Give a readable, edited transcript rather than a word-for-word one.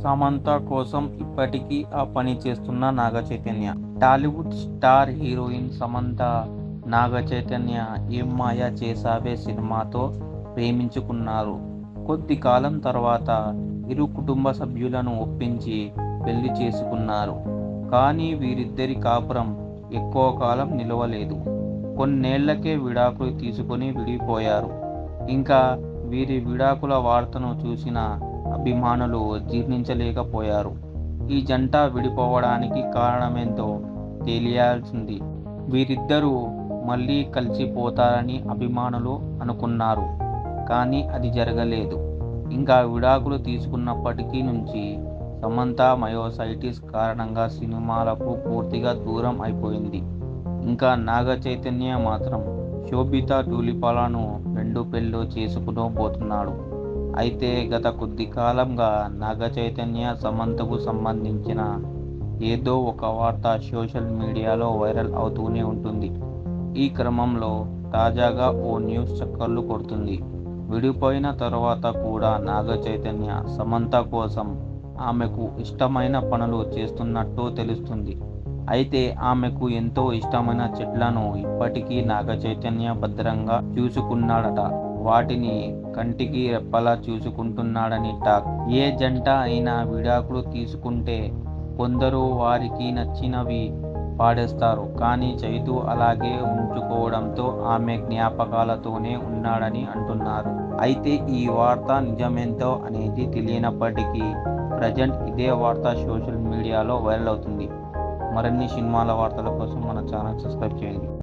సమంత కోసం ఇప్పటికీ ఆ పని చేస్తున్న నాగ చైతన్య. టాలీవుడ్ స్టార్ హీరోయిన్ సమంత నాగ చైతన్య 'ఏం మాయ చేసావే' సినిమాతో ప్రేమించుకున్నారు. కొద్ది కాలం తర్వాత ఇరు కుటుంబ సభ్యులను ఒప్పించి పెళ్లి చేసుకున్నారు. కానీ వీరిద్దరి కాపురం ఎక్కువ కాలం నిలవలేదు. కొన్నేళ్లకే విడాకులు తీసుకొని విడిపోయారు. ఇంకా వీరి విడాకుల వార్తను చూసిన అభిమానులు జీర్ణించలేకపోయారు. ఈ జంట విడిపోవడానికి కారణమేంటో తెలియాల్సింది. వీరిద్దరూ మళ్ళీ కలిసిపోతారని అభిమానులు అనుకున్నారు. కానీ అది జరగలేదు. ఇంకా విడాకులు తీసుకున్నప్పటి నుంచి సమంత మయోసైటిస్ కారణంగా సినిమాలకు పూర్తిగా దూరం అయిపోయింది. ఇంకా నాగ చైతన్య మాత్రం శోభిత ధూళిపాలను రెండు పెళ్లి చేసుకోబోతున్నాడు. అయితే గత కొద్ది కాలంగా నాగ చైతన్య సమంతకు సంబంధించిన ఏదో ఒక వార్త సోషల్ మీడియాలో వైరల్ అవుతూనే ఉంటుంది. ఈ క్రమంలో తాజాగా ఓ న్యూస్ చక్కర్లు కొడుతుంది. విడిపోయిన తర్వాత కూడా నాగ చైతన్య సమంత కోసం ఆమెకు ఇష్టమైన పనులు చేస్తున్నట్టు తెలుస్తుంది. అయితే ఆమెకు ఎంతో ఇష్టమైన చెట్లను ఇప్పటికీ నాగ చైతన్య భద్రంగా చూసుకున్నాడట. వాటిని కంటికి రెప్పలా చూసుకుంటున్నాడని టాక్. ఏ జంట అయినా విడాకులు తీసుకుంటే కొందరు వారికి నచ్చినవి పాడేస్తారు. కానీ చైతూ అలాగే ఉంచుకోవడంతో ఆమె జ్ఞాపకాలతోనే ఉన్నాడని అంటున్నారు. అయితే ఈ వార్త నిజమేంతో అనేది తెలియనప్పటికీ ప్రజెంట్ ఇదే వార్త సోషల్ మీడియాలో వైరల్ అవుతుంది. మరిన్ని సినిమాల వార్తల కోసం మన ఛానల్ సబ్స్క్రైబ్ చేయండి.